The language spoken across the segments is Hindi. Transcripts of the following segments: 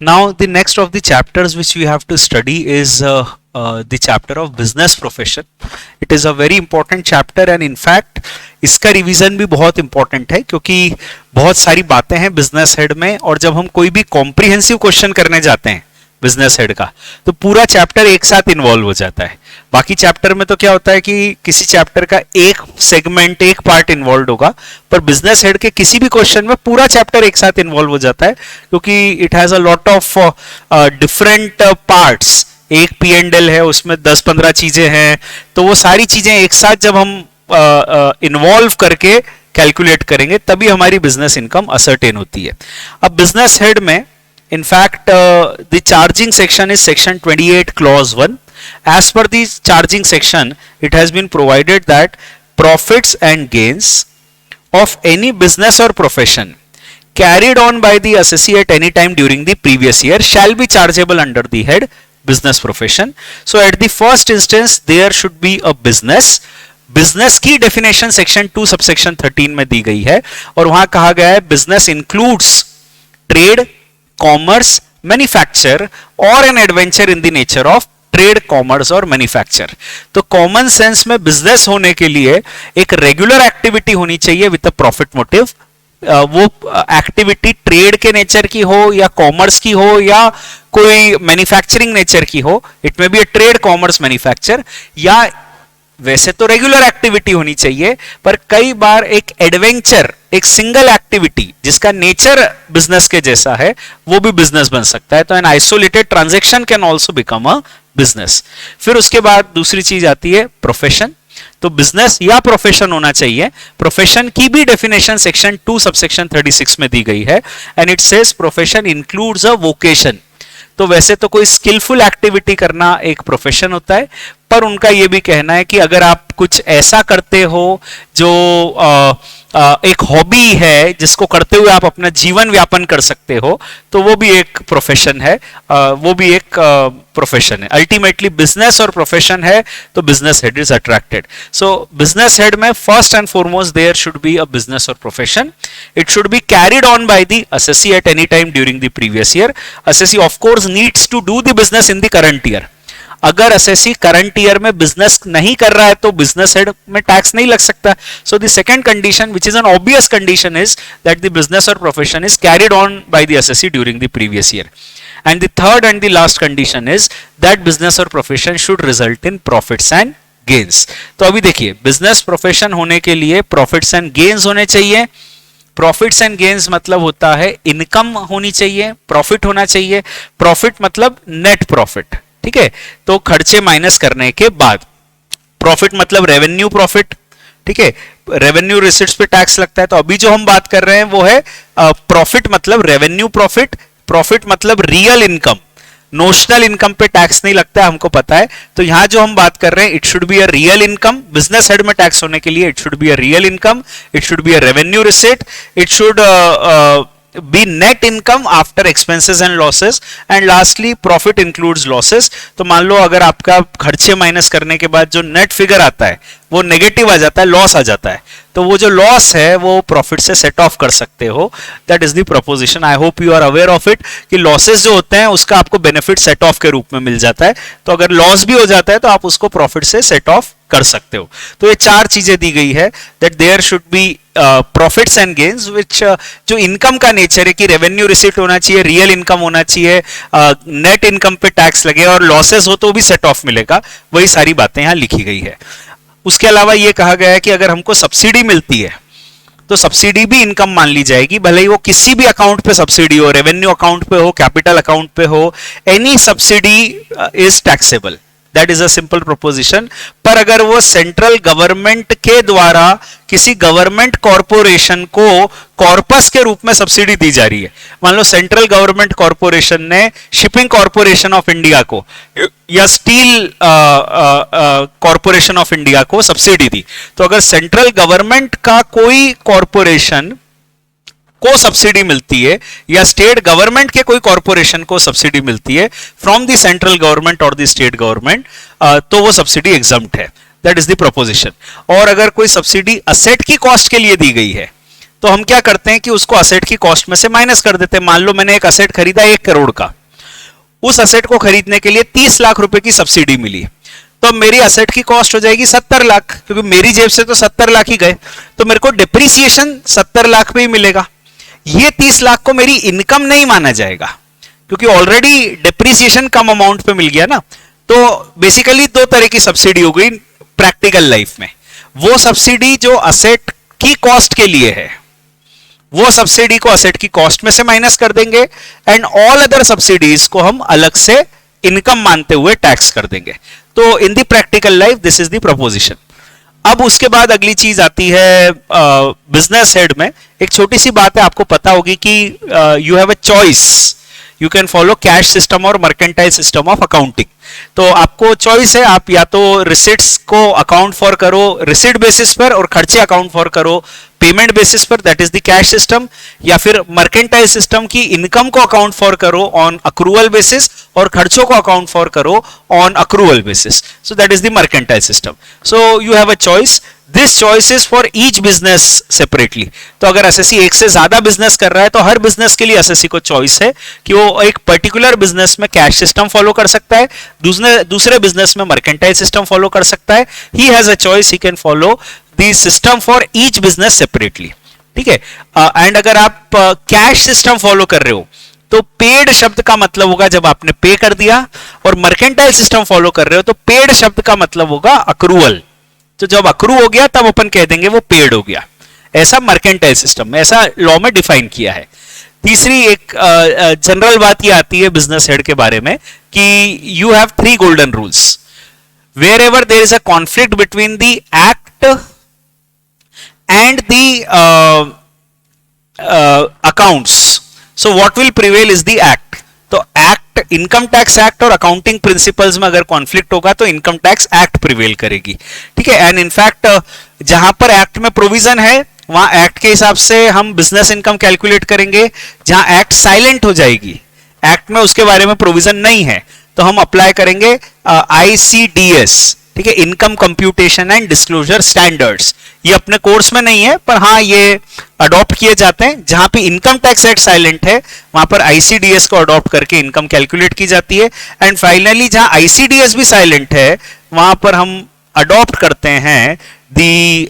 Now, the next of the chapters which we have to study is the chapter of business profession. It is a very important chapter and in fact इसका रिवीजन भी बहुत इंपॉर्टेंट है क्योंकि बहुत सारी बातें हैं बिजनेस हेड में और जब हम कोई भी कॉम्प्रिहेंसिव क्वेश्चन करने जाते हैं बिजनेस हेड का तो पूरा चैप्टर एक साथ इन्वॉल्व हो जाता है। बाकी चैप्टर में तो क्या होता है कि किसी चैप्टर का एक सेगमेंट एक पार्ट इन्वॉल्व होगा, पर बिजनेस हेड के किसी भी क्वेश्चन में पूरा चैप्टर एक साथ इन्वॉल्व हो जाता है क्योंकि it has a lot of different parts. एक P&L है, उसमें 10-15 चीजें हैं, तो वो सारी चीजें एक साथ जब हम इन्वॉल्व करके कैलकुलेट करेंगे तभी हमारी बिजनेस इनकम असर्टेन होती है। अब बिजनेस हेड में in fact the charging section is section 28 clause 1. As per the charging section it has been provided that profits and gains of any business or profession carried on by the assessee at any time during the previous year shall be chargeable under the head business profession. So at the first instance there should be a business. Business की डेफिनेशन सेक्शन 2 सबसेक्शन 13 में दी गई है और वहां कहा गया है business includes trade, commerce, manufacture और an adventure in the nature of trade, commerce और मैन्युफैक्चर। तो कॉमन सेंस में बिजनेस होने के लिए एक रेगुलर एक्टिविटी होनी चाहिए विद अ प्रॉफिट मोटिव। वो एक्टिविटी ट्रेड के नेचर की हो या कॉमर्स की हो या कोई मैन्युफैक्चरिंग नेचर की हो, इट में be a trade, commerce, manufacture, या वैसे तो रेगुलर एक्टिविटी होनी चाहिए पर कई बार एक एडवेंचर, एक सिंगल एक्टिविटी जिसका नेचर बिजनेस के जैसा है वो भी बिजनेस बन सकता है। तो an isolated transaction can also become a business. फिर उसके बाद दूसरी चीज आती है प्रोफेशन। तो बिजनेस या प्रोफेशन होना चाहिए। प्रोफेशन की भी डेफिनेशन सेक्शन 2 सबसेक्शन 36 में दी गई है and it says profession includes a vocation. तो वैसे तो कोई स्किलफुल एक्टिविटी करना एक प्रोफेशन होता है, पर उनका यह भी कहना है कि अगर आप कुछ ऐसा करते हो जो एक हॉबी है जिसको करते हुए आप अपना जीवन व्यापन कर सकते हो तो वो भी एक प्रोफेशन है, वो भी एक प्रोफेशन है। अल्टीमेटली बिजनेस और प्रोफेशन है तो business head is attracted. So business head में first and foremost there should be a business और profession. It should be carried on by the assessee at any time during the previous year. Assessee of course needs to do the business in the current year. अगर असेसी करंट ईयर में बिजनेस नहीं कर रहा है तो बिजनेस हेड में टैक्स नहीं लग सकता। So the second condition which is an obvious condition is that the business और profession is carried on by the assessee during the previous year. And the third and the last condition is that business और profession should result in profits and gains. तो अभी देखिए बिजनेस प्रोफेशन होने के लिए प्रॉफिट्स एंड गेन्स होने चाहिए। प्रॉफिट्स एंड गेन्स मतलब होता है इनकम होनी चाहिए, प्रॉफिट होना चाहिए। प्रॉफिट मतलब नेट प्रॉफिट, ठीक है, तो खर्चे माइनस करने के बाद। प्रॉफिट मतलब रेवेन्यू प्रॉफिट, ठीक है, रेवेन्यू रिसिट्स पे टैक्स लगता है। तो अभी जो हम बात कर रहे हैं वो है प्रॉफिट मतलब रेवेन्यू प्रॉफिट, प्रॉफिट मतलब रियल इनकम। नोशनल इनकम पे टैक्स नहीं लगता है, हमको पता है। तो यहां जो हम बात कर रहे हैं it should be a real income. Business head में टैक्स होने के लिए it should be a real income, it should be a revenue receipt, it should be net income after expenses and losses, and lastly profit includes losses। तो मान लो अगर आपका खर्चे माइनस करने के बाद जो नेट फिगर आता है वो नेगेटिव आ जाता है, लॉस आ जाता है, तो वो जो लॉस है वो प्रॉफिट से सेट ऑफ कर सकते हो। That is the proposition. I hope you are aware of it कि लॉसेस जो होते हैं उसका आपको बेनिफिट सेट ऑफ के रूप में मिल जाता है। तो अगर लॉस भी हो जाता है तो आप उसको प्रॉफिट से सेट ऑफ कर सकते हो। तो ये चार चीजें दी गई है that there should be profits and gains which जो इनकम का नेचर है कि रेवेन्यू रिसीट होना चाहिए, रियल इनकम होना चाहिए, नेट इनकम पे टैक्स लगे और लॉसेस हो तो भी सेट ऑफ मिलेगा। वही सारी बातें यहां लिखी गई है। उसके अलावा यह कहा गया है कि अगर हमको सब्सिडी मिलती है तो सब्सिडी भी इनकम मान ली जाएगी, भले ही वो किसी भी अकाउंट पे सब्सिडी हो, रेवेन्यू अकाउंट पे हो, कैपिटल अकाउंट पे हो, any subsidy is taxable. That is a simple proposition. पर अगर वो सेंट्रल गवर्नमेंट के द्वारा किसी गवर्नमेंट कॉरपोरेशन को कॉर्पस के रूप में सब्सिडी दी जा रही है, मान लो सेंट्रल गवर्नमेंट कॉरपोरेशन ने शिपिंग कॉरपोरेशन ऑफ इंडिया को या स्टील कॉरपोरेशन ऑफ इंडिया को सब्सिडी दी, तो अगर सेंट्रल गवर्नमेंट का कोई कॉरपोरेशन को सब्सिडी मिलती है या स्टेट गवर्नमेंट के कोई कॉरपोरेशन को सब्सिडी मिलती है फ्रॉम द सेंट्रल गवर्नमेंट और द स्टेट गवर्नमेंट, तो वो सब्सिडी एग्जम्प्ट है। That is the proposition. और अगर कोई सब्सिडी असेट की कॉस्ट के लिए दी गई है तो हम क्या करते हैं कि उसको असेट की कॉस्ट में से माइनस कर देते हैं। मान लो मैंने एक असेट खरीदा 1 करोड़ का, उस असेट को खरीदने के लिए 30 लाख रुपए की सब्सिडी मिली, तो मेरी असेट की कॉस्ट हो जाएगी 70 लाख, क्योंकि मेरी जेब से तो 70 लाख ही गए, तो मेरे को डिप्रिसिएशन 70 लाख पे ही मिलेगा। ये 30 लाख को मेरी इनकम नहीं माना जाएगा, क्योंकि ऑलरेडी डिप्रिसिएशन कम अमाउंट पे मिल गया ना। तो बेसिकली 2 तरह की सब्सिडी हो गई प्रैक्टिकल लाइफ में। वो सब्सिडी जो असेट की कॉस्ट के लिए है, वो सब्सिडी को असेट की कॉस्ट में से माइनस कर देंगे, एंड ऑल अदर सब्सिडीज को हम अलग से इनकम मानते हुए टैक्स कर देंगे। तो in the practical life this is the proposition. अब उसके बाद अगली चीज आती है बिजनेस हेड में। एक छोटी सी बात है, आपको पता होगी कि you have a choice, you can follow cash system और मर्केंटाइल सिस्टम ऑफ अकाउंटिंग। तो आपको चॉइस है, आप या तो रिसिट्स को अकाउंट फॉर करो रिसिट बेसिस पर और खर्चे अकाउंट फॉर करो पेमेंट बेसिस पर, that is the cash system, या फिर मर्केंटाइल सिस्टम की इनकम को अकाउंट फॉर करो ऑन अक्रूवल बेसिस और खर्चों को अकाउंट फॉर करो on accrual basis. So that is the mercantile system. So you have a choice, this choice is for each business separately. तो अगर एसएससी एक से ज्यादा बिजनेस कर रहा है तो हर बिजनेस के लिए एसएससी को चॉइस है कि वो एक पर्टिकुलर बिजनेस में कैश सिस्टम फॉलो कर सकता है, दूसरे बिजनेस में मर्केंटाइल सिस्टम फॉलो कर सकता है। He has a choice, he can follow the system for each business separately, ठीक है। एंड अगर आप कैश सिस्टम फॉलो कर रहे हो तो पेड शब्द का मतलब होगा जब आपने पे कर दिया, और मर्केंटाइल सिस्टम फॉलो कर रहे हो तो पेड शब्द का मतलब होगा अक्रूवल। तो जब अक्रू हो गया तब अपन कह देंगे वो पेड हो गया। ऐसा मर्केंटाइल सिस्टम में, ऐसा लॉ में डिफाइन किया है। तीसरी एक जनरल बात ये आती है बिजनेस हेड के बारे में कि you have 3 golden rules. Wherever there is a conflict between the act and the accounts, so what will prevail is the act. तो एक्ट, इनकम टैक्स एक्ट और अकाउंटिंग प्रिंसिपल्स में अगर कॉन्फ्लिक्ट होगा तो इनकम टैक्स एक्ट प्रिवेल करेगी, ठीक है। एंड इनफैक्ट जहां पर एक्ट में प्रोविजन है वहां एक्ट के हिसाब से हम बिजनेस इनकम कैलकुलेट करेंगे। जहां एक्ट साइलेंट हो जाएगी, एक्ट में उसके बारे में प्रोविजन नहीं है, तो हम अप्लाई करेंगे आईसीडीएस, ठीक है, income computation and disclosure standards. ये अपने कोर्स में नहीं है, पर हाँ ये अडॉप्ट किए जाते हैं। जहां पे इनकम टैक्स एक्ट साइलेंट है वहां पर आईसीडीएस को अडॉप्ट करके इनकम कैलकुलेट की जाती है। एंड फाइनली जहां आईसीडीएस भी साइलेंट है वहां पर हम अडॉप्ट करते हैं the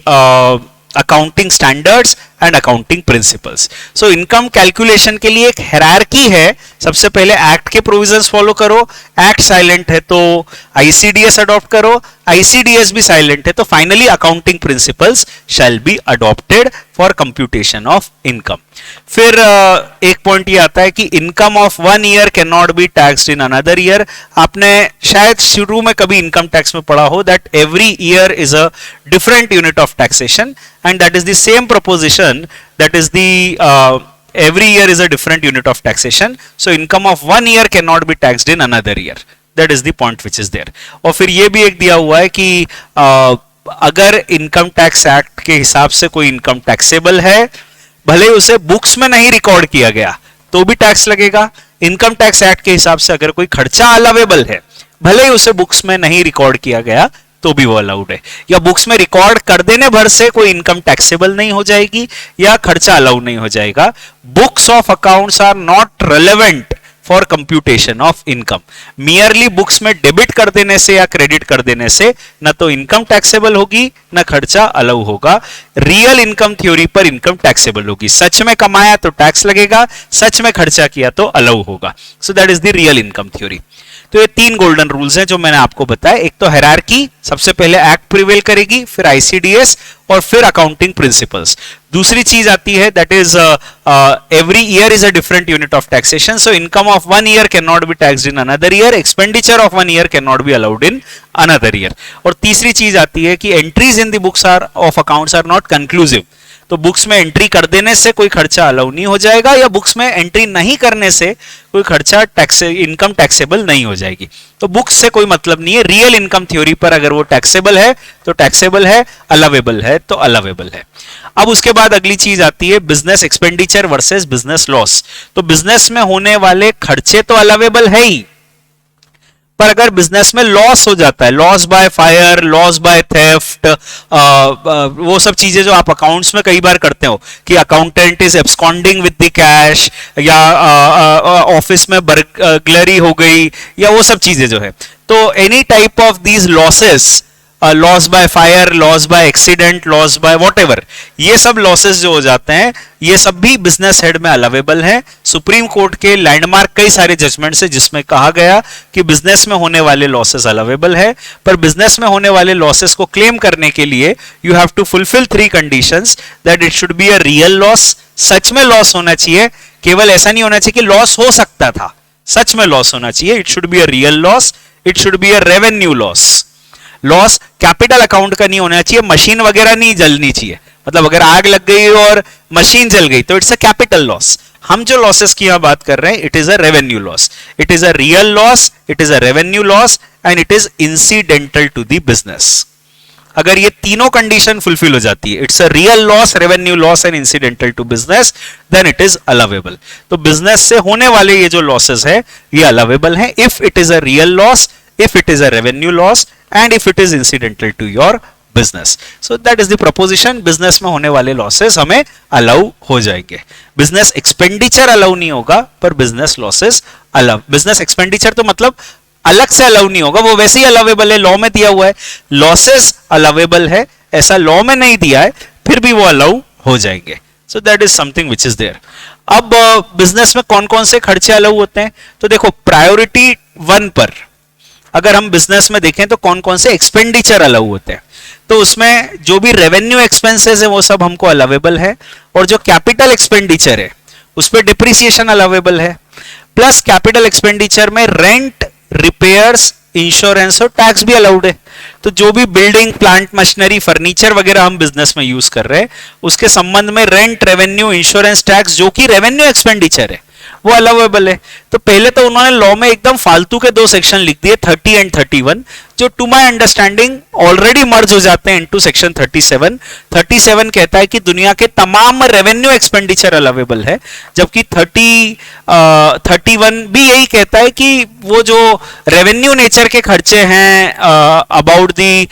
accounting standards and accounting principles. So income calculation के लिए एक हायरार्की है। सबसे पहले एक्ट के प्रोविजंस फॉलो करो, एक्ट साइलेंट है तो आईसीडीएस अडॉप्ट करो, आईसीडीएस भी साइलेंट है तो finally accounting principles shall be adopted for computation of income. फिर एक पॉइंट ये आता है कि income of 1 year can not be taxed in another year. आपने शायद शुरू में कभी इनकम टैक्स में पढ़ा हो that every year is a different unit of taxation, and that is the same proposition, that is the every year is a different unit of taxation, so income of 1 year cannot be taxed in another year, that is the point which is there। और फिर ये भी एक दिया हुआ है कि अगर इनकम टैक्स एक्ट के हिसाब से कोई इनकम टैक्सेबल है, भले उसे बुक्स में नहीं रिकॉर्ड किया गया तो भी टैक्स लगेगा। इनकम टैक्स एक्ट के हिसाब से अगर कोई खर्चा अलावेबल है, भले ही उसे बुक्स में नहीं रिकॉर्ड किया गया तो भी वो अलाउड है, या बुक्स में रिकॉर्ड कर देने भर से कोई इनकम टैक्सेबल नहीं हो जाएगी या खर्चा अलाउड नहीं हो जाएगा। Books of accounts are not relevant for computation of income. Merely books में डेबिट कर देने से या क्रेडिट कर देने से न तो इनकम टैक्सेबल होगी न खर्चा अलाउ होगा। रियल इनकम थ्योरी पर इनकम टैक्सेबल होगी। सच में कमाया तो टैक्स लगेगा, सच में खर्चा किया तो अलाउ होगा। So that is the real income theory. तो ये 3 गोल्डन रूल्स हैं जो मैंने आपको बताया। एक तो हायरार्की, सबसे पहले एक्ट प्रिवेल करेगी, फिर आईसीडीएस और फिर अकाउंटिंग प्रिंसिपल्स। दूसरी चीज आती है that is every year is a different unit of taxation, so income of 1 year can not be taxed in another year, expenditure of 1 year can not be allowed in another year. और तीसरी चीज आती है कि entries in the books are of accounts are not conclusive. तो बुक्स में एंट्री कर देने से कोई खर्चा अलाउ नहीं हो जाएगा, या बुक्स में एंट्री नहीं करने से कोई खर्चा इनकम टैक्सेबल नहीं हो जाएगी। तो बुक्स से कोई मतलब नहीं है। रियल इनकम थ्योरी पर अगर वो टैक्सेबल है तो टैक्सेबल है, अलावेबल है तो अलावेबल है। अब उसके बाद अगली चीज आती है business expenditure versus business loss. तो बिजनेस में होने वाले खर्चे तो अलावेबल है ही, पर अगर बिजनेस में लॉस हो जाता है, loss by fire, loss by theft, वो सब चीजें जो आप अकाउंट्स में कई बार करते हो कि accountant is absconding with the cash, या ऑफिस में बर्गलरी हो गई, या वो सब चीजें जो है, तो any type of these losses, loss by fire, loss by accident, loss by whatever, ये सब लॉसेस जो हो जाते हैं ये सब भी बिजनेस हेड में अलावेबल है। सुप्रीम कोर्ट के लैंडमार्क कई सारे जजमेंट्स है जिसमें कहा गया कि बिजनेस में होने वाले लॉसेस अलावेबल है, पर बिजनेस में होने वाले लॉसेस को क्लेम करने के लिए you have to fulfil 3 conditions, that it should be a real loss, सच में लॉस होना चाहिए, केवल ऐसा नहीं होना चाहिए कि लॉस हो सकता था, सच में लॉस होना चाहिए, it should be a real loss, it should be a revenue loss. Loss capital account का नहीं होना चाहिए, मशीन वगैरह नहीं जलनी चाहिए, मतलब अगर आग लग गई और मशीन जल गई तो इट्स अ कैपिटल लॉस। हम जो लॉसेस की यहां बात कर रहे हैं, it is a revenue loss, it is a real loss, it is a revenue loss and it is incidental to the business. अगर ये तीनों कंडीशन फुलफिल हो जाती है, it's a real loss, revenue loss and incidental to business, then it is allowable. तो बिजनेस से होने वाले ये जो लॉसेस है ये अलावेबल है if it is a real loss, if it is a revenue loss and if it is incidental to your business. So that is the proposition, business में होने वाले losses हमें allow हो जाएंगे। business expenditure allow नहीं होगा पर business losses allow। business expenditure तो मतलब अलग से allow नहीं होगा, वो वैसे ही allowable है, law में दिया हुआ है, losses allowable है, ऐसा law में नहीं दिया है फिर भी वो allow हो जाएंगे। So that is something which is there। अब बिजनेस में कौन कौन से खर्चे अलाउ होते हैं, तो देखो प्रायोरिटी 1 पर अगर हम बिजनेस में देखें तो कौन कौन से एक्सपेंडिचर अलाउ होते हैं, तो उसमें जो भी रेवेन्यू एक्सपेंसेस है वो सब हमको अलावेबल है, और जो कैपिटल एक्सपेंडिचर है उस पर डिप्रिसिएशन अलावेबल है, प्लस कैपिटल एक्सपेंडिचर में रेंट, रिपेयर्स, इंश्योरेंस और टैक्स भी अलाउड है। तो जो भी बिल्डिंग, प्लांट, मशीनरी, फर्नीचर वगैरह हम बिजनेस में यूज कर रहे हैं उसके संबंध में रेंट, रेवेन्यू, इंश्योरेंस, टैक्स जो कि रेवेन्यू एक्सपेंडिचर है वो अलाउेबल है। तो पहले तो उन्होंने लॉ में एकदम फालतू के 2 सेक्शन लिख दिए 30 एंड 31, जो टू माय अंडरस्टैंडिंग ऑलरेडी मर्ज हो जाते हैं इनटू सेक्शन 37। 37 कहता है कि दुनिया के तमाम रेवेन्यू एक्सपेंडिचर अलाउेबल है, जबकि 31 भी यही कहता है कि वो जो रेवेन्यू नेचर के खर्चे हैं about the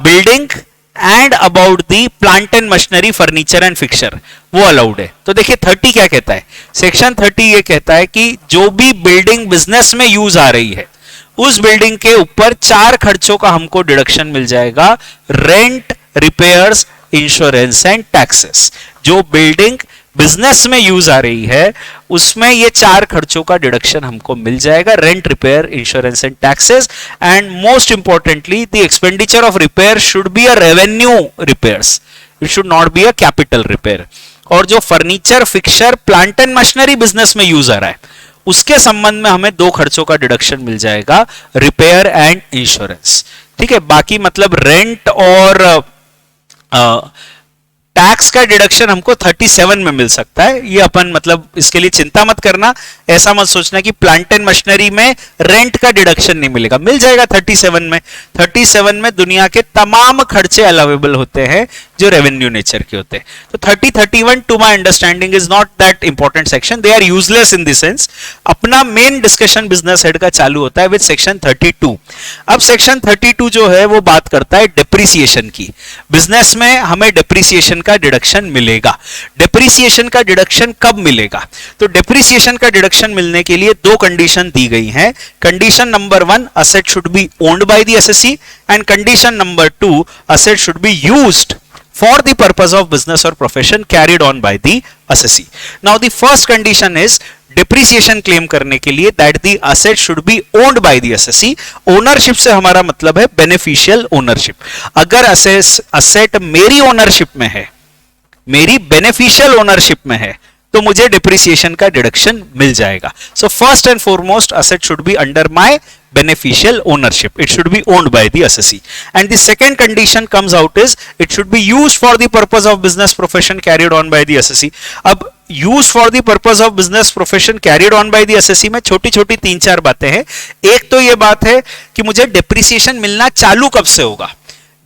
building and about the plant and machinery, furniture and fixer, वो अलाउड है। तो देखिए 30 क्या कहता है, सेक्शन 30 ये कहता है कि जो भी बिल्डिंग बिजनेस में यूज आ रही है उस बिल्डिंग के ऊपर 4 खर्चों का हमको डिडक्शन मिल जाएगा, rent, repairs, insurance and taxes. जो बिल्डिंग बिजनेस में यूज आ रही है उसमें ये 4 खर्चों का डिडक्शन हमको मिल जाएगा, rent, repair, insurance and taxes. And most importantly the expenditure of repair should be a revenue repairs, it should not be a capital repair. और जो furniture, fixer, plant and machinery business में यूज आ रहा है उसके संबंध में हमें 2 खर्चों का डिडक्शन मिल जाएगा, रिपेयर एंड इंश्योरेंस। ठीक है, बाकी मतलब रेंट और टैक्स का डिडक्शन हमको 37 में मिल सकता है, ये अपन मतलब इसके लिए चिंता मत करना, ऐसा मत सोचना कि प्लांट एंड मशीनरी में रेंट का डिडक्शन नहीं मिलेगा, मिल जाएगा 37 में। 37 में दुनिया के तमाम खर्चे अलाउेबल होते हैं जो रेवेन्यू नेचर के होते हैं। तो 30, 31 to my understanding is not that important section, they are useless in the sense. अपना मेन डिस्कशन बिजनेस हेड का चालू होता है विद सेक्शन 32। अब सेक्शन 32 जो है वो बात करता है डिप्रिसिएशन की। बिजनेस में हमें डिप्रिसिएशन का डिडक्शन मिलेगा। डिप्रिसिएशन का डिडक्शन कब मिलेगा, तो डिप्रिसिएशन का डिडक्शन मिलने के लिए 2 कंडीशन दी गई हैं। Condition number 1, asset should be owned by the assessee, and condition number 2, asset should be used for the purpose of business or profession carried on by the assessee. Now the first condition is depreciation claim करने के लिए that the asset should be owned by the assessee. Ownership से हमारा मतलब है beneficial ownership. अगर asset मेरी ownership में है, मेरी beneficial ownership में है, तो मुझे डिप्रिसिएशन का डिडक्शन मिल जाएगा। So first and foremost asset should be under my beneficial ownership, it should be owned by the assessee. And the second condition comes out is it should be used for the purpose of business profession carried on by the assessee. अब use for the purpose of business profession carried on by the assessee में छोटी छोटी 3-4 बातें हैं। एक तो ये बात है कि मुझे डिप्रिसिएशन मिलना चालू कब से होगा,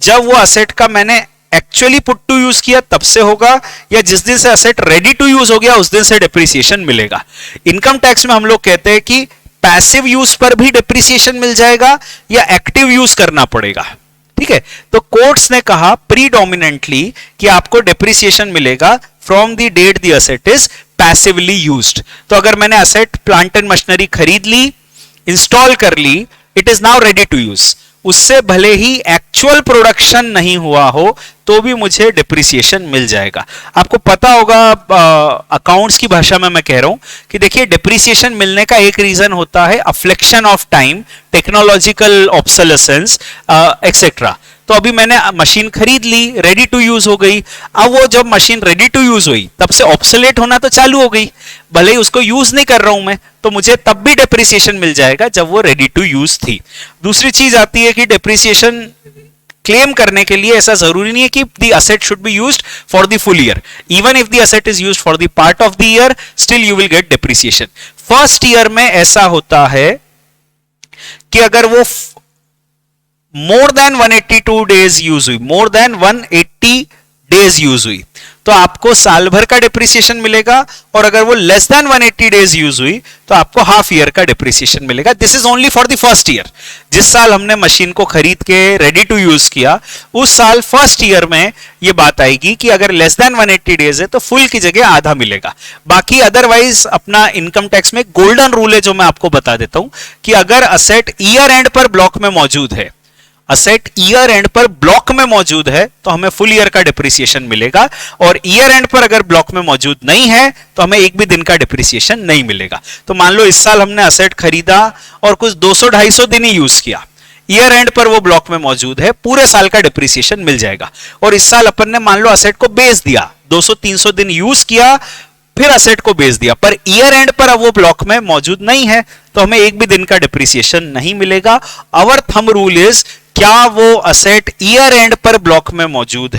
जब वो असेट का मैंने एक्चुअली पुट टू यूज किया तब से होगा, या जिस दिन से असेट रेडी टू यूज हो गया उस दिन से डिप्रिसिएशन मिलेगा। इनकम टैक्स में हम लोग कहते हैं कि पैसिव यूज पर भी डिप्रिसिएशन मिल जाएगा या एक्टिव यूज करना पड़ेगा, ठीक है। तो कोर्ट्स ने कहा प्रीडोमिनेंटली कि आपको डिप्रिसिएशन मिलेगा from the date the asset is passively used. तो अगर मैंने असेट प्लांट एंड मशीनरी खरीद ली, इंस्टॉल कर ली, it is now ready to use, उससे भले ही एक्चुअल प्रोडक्शन नहीं हुआ हो तो भी मुझे डिप्रिसिएशन मिल जाएगा। आपको पता होगा, अकाउंट्स की भाषा में मैं कह रहा हूं कि देखिए डिप्रिसिएशन मिलने का एक रीजन होता है efflux of time, technological obsolescence etcetera. तो अभी मैंने मशीन खरीद ली, रेडी टू यूज हो गई, अब वो जब मशीन रेडी टू यूज हुई तब से ऑब्सोलेट होना तो चालू हो गई, भले ही उसको यूज नहीं कर रहा हूं मैं, तो मुझे तब भी डिप्रिसिएशन मिल जाएगा जब वो रेडी टू यूज थी। दूसरी चीज आती है कि डिप्रिसिएशन क्लेम करने के लिए ऐसा जरूरी नहीं है कि the asset should be used for the full year, even if the asset is used for the part of the year, still you will get depreciation. First year में ऐसा होता है कि अगर वो मोर देन 182 डेज यूज हुई, मोर देन 180 डेज यूज हुई, तो आपको साल भर का डिप्रिसिएशन मिलेगा, और अगर वो लेस देन 180 डेज यूज हुई तो आपको हाफ ईयर का डिप्रिसिएशन मिलेगा। This is only for the first year. जिस साल हमने मशीन को खरीद के रेडी टू यूज किया, उस साल फर्स्ट ईयर में ये बात आएगी कि अगर लेस देन 180 डेज है तो फुल की जगह आधा मिलेगा। बाकी अदरवाइज अपना इनकम टैक्स में गोल्डन रूल है जो मैं आपको बता देता हूं कि अगर असेट ईयर एंड पर ब्लॉक में मौजूद है, असेट ईयर एंड पर ब्लॉक में मौजूद है तो हमें फुल ईयर का डिप्रिसिएशन मिलेगा, और ईयर एंड पर अगर ब्लॉक में मौजूद नहीं है तो हमें एक भी दिन का डिप्रिसिएशन नहीं मिलेगा। तो मान लो इस साल हमने असेट खरीदा और कुछ 200-250 दिन ही यूज किया, ईयर एंड पर वो ब्लॉक में मौजूद है, पूरे साल का डिप्रिसिएशन मिल जाएगा। और इस साल अपन ने मान लो असेट को बेच दिया, 200-300 दिन यूज किया, फिर असेट को बेच दिया, पर ईयर एंड पर अब वो ब्लॉक में मौजूद नहीं है तो हमें एक भी दिन का डिप्रिसिएशन नहीं मिलेगा। आवर थंब रूल इज, क्या वो असेट ईयर एंड पर ब्लॉक में मौजूद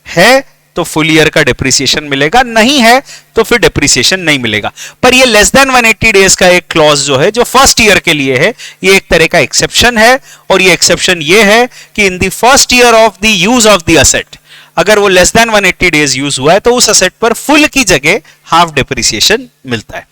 है तो फुल ईयर का डिप्रिसिएशन मिलेगा, नहीं है तो फिर डिप्रिसिएशन नहीं मिलेगा। पर ये लेस देन 180 डेज का एक क्लॉज जो है, जो फर्स्ट ईयर के लिए है, ये एक तरह का एक्सेप्शन है, और ये एक्सेप्शन ये है कि in the first year of the use of the asset, अगर वो लेस देन 180 डेज यूज हुआ है तो उस असेट पर फुल की जगह हाफ डिप्रिसिएशन मिलता है।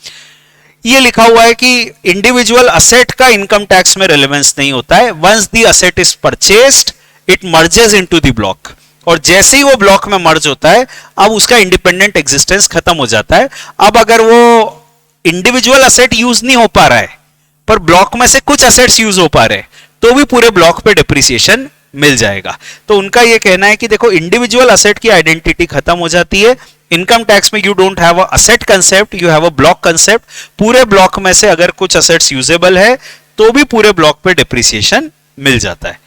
ये लिखा हुआ है कि इंडिविजुअल असेट का इनकम टैक्स में रेलेवेंस नहीं होता है। Once the asset is purchased it merges into the block, और जैसे ही वो ब्लॉक में मर्ज होता है अब उसका इंडिपेंडेंट एग्जिस्टेंस खत्म हो जाता है। अब अगर वो इंडिविजुअल असेट यूज नहीं हो पा रहा है पर ब्लॉक में से कुछ असेट्स यूज हो पा रहे हैं तो भी पूरे ब्लॉक पे डिप्रिसिएशन मिल जाएगा। तो उनका ये कहना है कि देखो इंडिविजुअल असेट की आइडेंटिटी खत्म हो जाती है, इनकम टैक्स में you don't have a asset concept, you have a block concept. पूरे ब्लॉक में से अगर कुछ असेट्स यूजेबल है तो भी पूरे ब्लॉक पे डिप्रिसिएशन मिल जाता है।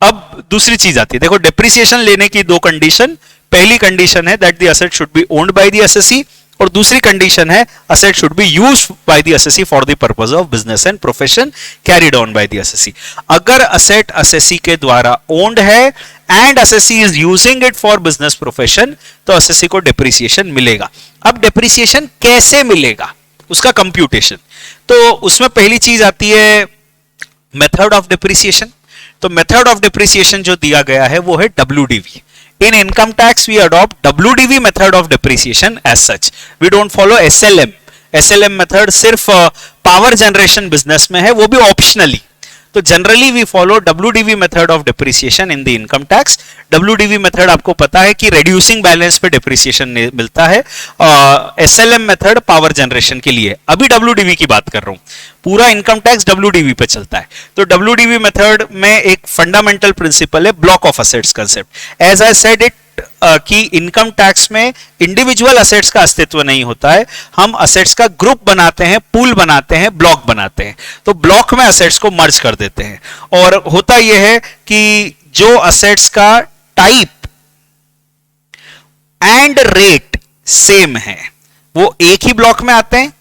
अब दूसरी चीज आती है, देखो डिप्रिसिएशन लेने की दो कंडीशन, पहली कंडीशन है that the asset should be owned by the assessee, और दूसरी कंडीशन है asset should be used by the assessee for the purpose of business and profession carried on by the assessee. अगर असेट एसएससी के द्वारा ओन्ड है and SSC is using it for business profession तो एसएससी को डिप्रिसिएशन मिलेगा। अब डिप्रिसिएशन कैसे मिलेगा, उसका कंप्यूटेशन, तो उसमें पहली चीज आती है मेथड ऑफ डिप्रिसिएशन। तो मेथड ऑफ डिप्रिसिएशन जो दिया गया है वो है WDV। In income tax we adopt WDV method of depreciation as such. We don't follow SLM. SLM method सिर्फ पावर जनरेशन बिजनेस में है, वो भी ऑप्शनली। तो generally we follow WDV method of depreciation in the income tax. WDV method आपको पता है कि रिड्यूसिंग बैलेंस पे डिप्रिसिएशन मिलता है, SLM मेथड पावर जनरेशन के लिए। अभी WDV की बात कर रहा हूं, पूरा इनकम टैक्स WDV पे चलता है। तो WDV मेथड में एक फंडामेंटल प्रिंसिपल है block of assets concept. As I said it कि इनकम टैक्स में इंडिविजुअल असेट्स का अस्तित्व नहीं होता है, हम असेट्स का ग्रुप बनाते हैं, पूल बनाते हैं, ब्लॉक बनाते हैं। तो ब्लॉक में असेट्स को मर्ज कर देते हैं, और होता यह है कि जो असेट्स का टाइप एंड रेट सेम है वो एक ही ब्लॉक में आते हैं।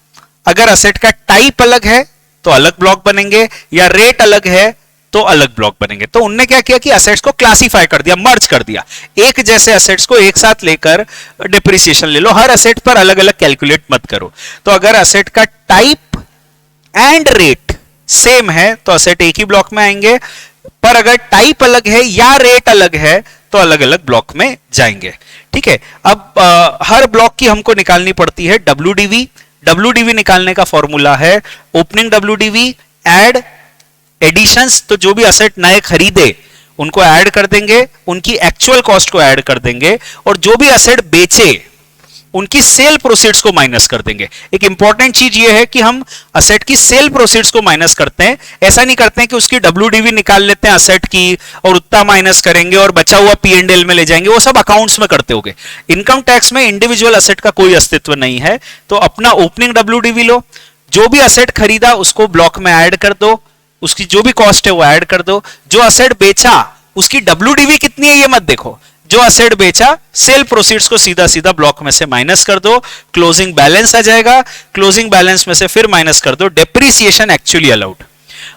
अगर असेट का टाइप अलग है तो अलग ब्लॉक बनेंगे, या रेट अलग है तो अलग ब्लॉक बनेंगे। तो उनने क्या किया कि असेट्स को क्लासिफाई कर दिया, मर्ज कर दिया। एक जैसे असेट्स को एक साथ लेकर डिप्रिसिएशन ले लो, हर असेट पर अलग अलग कैलकुलेट मत करो। तो अगर असेट का टाइप एंड रेट सेम है तो असेट एक ही ब्लॉक में आएंगे, पर अगर टाइप अलग है या रेट अलग है तो अलग अलग ब्लॉक में जाएंगे। ठीक है, अब हर ब्लॉक की हमको निकालनी पड़ती है WDV। WDV निकालने का फॉर्मूला है ओपनिंग WDV ऐड एडिशंस, तो जो भी असेट नए खरीदे उनको ऐड कर देंगे, उनकी एक्चुअल कॉस्ट को ऐड कर देंगे, और जो भी असेट बेचे उनकी सेल प्रोसीड्स को माइनस कर देंगे। एक इंपॉर्टेंट चीज ये है कि हम असेट की सेल प्रोसीड्स को माइनस करते हैं, ऐसा नहीं करते हैं कि उसकी WDV निकाल लेते हैं असेट की और उतना माइनस करेंगे और बचा हुआ P&L में ले जाएंगे, वो सब अकाउंट्स में करते होंगे। इनकम टैक्स में इंडिविजुअल असेट का कोई अस्तित्व नहीं है। तो अपना ओपनिंग WDV लो, जो भी असेट खरीदा उसको ब्लॉक में ऐड कर दो, उसकी जो भी कॉस्ट है वो ऐड कर दो, जो असेट बेचा उसकी WDV कितनी है ये मत देखो, जो असेट बेचा सेल प्रोसीड्स को सीधा सीधा ब्लॉक में से माइनस कर दो, क्लोजिंग बैलेंस आ जाएगा, क्लोजिंग बैलेंस में से फिर माइनस कर दो डेप्रिसिएशन एक्चुअली अलाउड,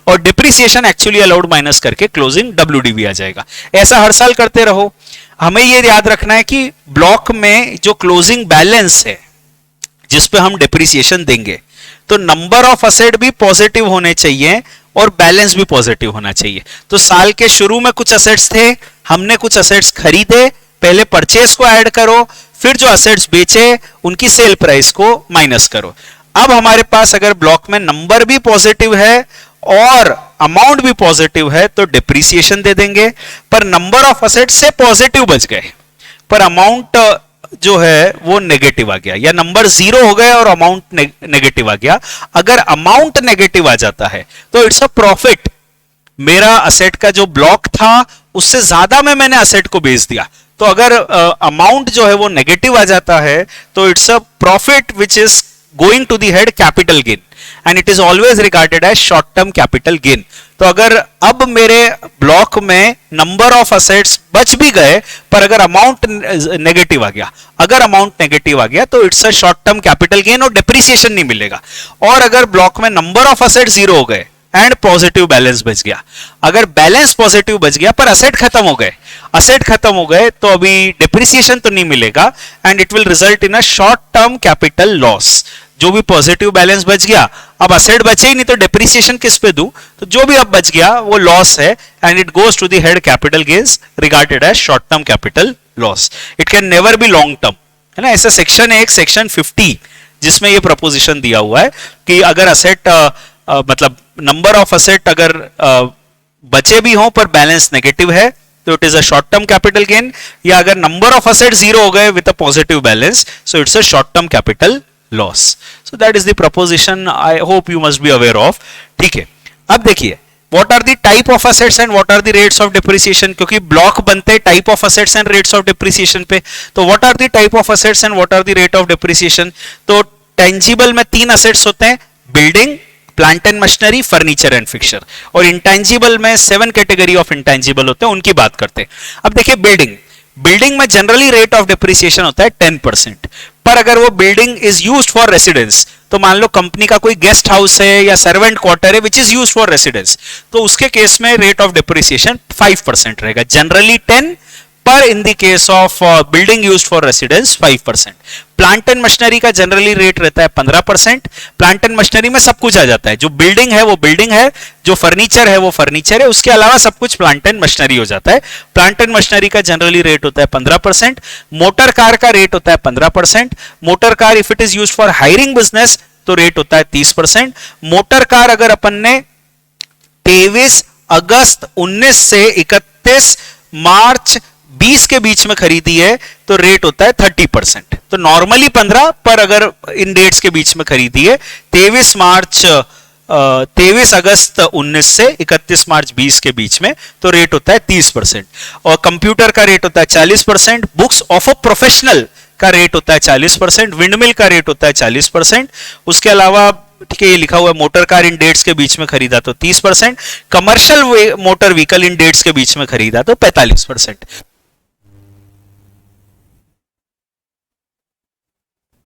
और डेप्रिसिएशन एक्चुअली अलाउड माइनस करके क्लोजिंग WDV आ जाएगा। ऐसा हर साल करते रहो। हमें ये याद रखना है कि ब्लॉक में जो क्लोजिंग बैलेंस है जिस पे हम डेप्रिसिएशन देंगे, तो नंबर ऑफ असेट भी पॉजिटिव होने चाहिए और बैलेंस भी पॉजिटिव होना चाहिए। तो साल के शुरू में कुछ असेट्स थे, हमने कुछ असेट्स खरीदे, पहले परचेस को ऐड करो, फिर जो असेट्स बेचे उनकी सेल प्राइस को माइनस करो। अब हमारे पास अगर ब्लॉक में नंबर भी पॉजिटिव है और अमाउंट भी पॉजिटिव है तो डिप्रिसिएशन दे देंगे, पर नंबर ऑफ असेट्स से पॉजिटिव बच गए पर अमाउंट जो है वो नेगेटिव आ गया, या नंबर जीरो हो गए और अमाउंट नेगेटिव आ गया। अगर अमाउंट नेगेटिव आ जाता है तो इट्स अ प्रॉफिट, मेरा असेट का जो ब्लॉक था उससे ज्यादा में मैंने असेट को बेच दिया। तो अगर अमाउंट जो है वो नेगेटिव आ जाता है तो it's a profit which is going to the head capital gain and it is always regarded as short term capital gain. तो अगर अब मेरे ब्लॉक में नंबर ऑफ असेट्स बच भी गए पर अगर अमाउंट नेगेटिव आ गया, अगर अमाउंट नेगेटिव आ गया तो it's a short term capital gain और डेप्रिसिएशन नहीं मिलेगा। और अगर ब्लॉक में नंबर ऑफ असेट जीरो हो गए एंड पॉजिटिव बैलेंस बच गया, अगर बैलेंस पॉजिटिव बच गया पर असेट खत्म हो गए, असेट खत्म हो गए तो अभी डेप्रिसिएशन तो नहीं मिलेगा and it will result in a short term capital loss. जो भी पॉजिटिव बैलेंस बच गया, अब असेट बचे ही नहीं तो डेप्रिसिएशन किस पे दूं, तो जो भी अब बच गया वो लॉस है and it goes to the head capital gains regarded as short term capital loss. It can never be long term, है ना। ऐसा सेक्शन है एक सेक्शन 50 जिसमें ये प्रपोजिशन दिया हुआ है कि अगर असेट मतलब नंबर ऑफ असेट अगर बचे भी हों पर बैलेंस नेगेटिव है तो it is a short term capital gain, या अगर नंबर ऑफ असेट जीरो हो गए with a positive balance so it's a short term capital loss. So that is the preposition, I hope you must be aware of. ठीक है, अब देखिए what are the type of assets and what are the rates of depreciation, क्योंकि ब्लॉक बनते हैं type of assets and rates of depreciation पे। तो what are the type of assets and what are the rate of depreciation? तो टेंजिबल में 3 assets होते हैं, building, plant and machinery, furniture and fixture, और इंटेंजिबल में 7 कैटेगरी ऑफ इंटेंजिबल होते हैं, उनकी बात करते हैं। अब देखिए बिल्डिंग, बिल्डिंग में जनरली रेट ऑफ डेप्रिसिएशन होता है 10%, पर अगर वो building is used for residence, तो मान लो कंपनी का कोई गेस्ट हाउस है या सर्वेंट क्वार्टर है which is used for residence, तो उसके केस में रेट ऑफ डेप्रिसिएशन 5% रहेगा, जनरली 10, पर in the case of building used for residence 5%। Plant and machinery का जनरली रेट रहता है 15%। प्लांट एंड मशीनरी में सब कुछ आ जाता है, जो बिल्डिंग है वो बिल्डिंग है, जो फर्नीचर है वो फर्नीचर है, उसके अलावा सब कुछ प्लांट एंड मशीनरी हो जाता है। प्लांट एंड मशीनरी का जनरली रेट होता है 15%। मोटर कार का रेट होता है 15%। Motor car if it is used for hiring business तो रेट होता है 30%। मोटर कार अगर अपन ने 23 अगस्त 19 से 31 मार्च 20 के बीच में खरीदी है तो रेट होता है 30%। तो नॉर्मली 15, पर अगर इन डेट्स के बीच में खरीदी है 23 अगस्त 19 से 31 मार्च 20 के बीच में तो रेट होता है 30%। और कंप्यूटर का रेट होता है 40%। बुक्स ऑफ अ प्रोफेशनल का रेट होता है 40%। विंडमिल का रेट होता है 40%। उसके अलावा ठीक है, ये लिखा हुआ है मोटर कार इन डेट्स के बीच में खरीदा तो 30%। Commercial motor vehicle in dates के बीच में खरीदा तो 45%।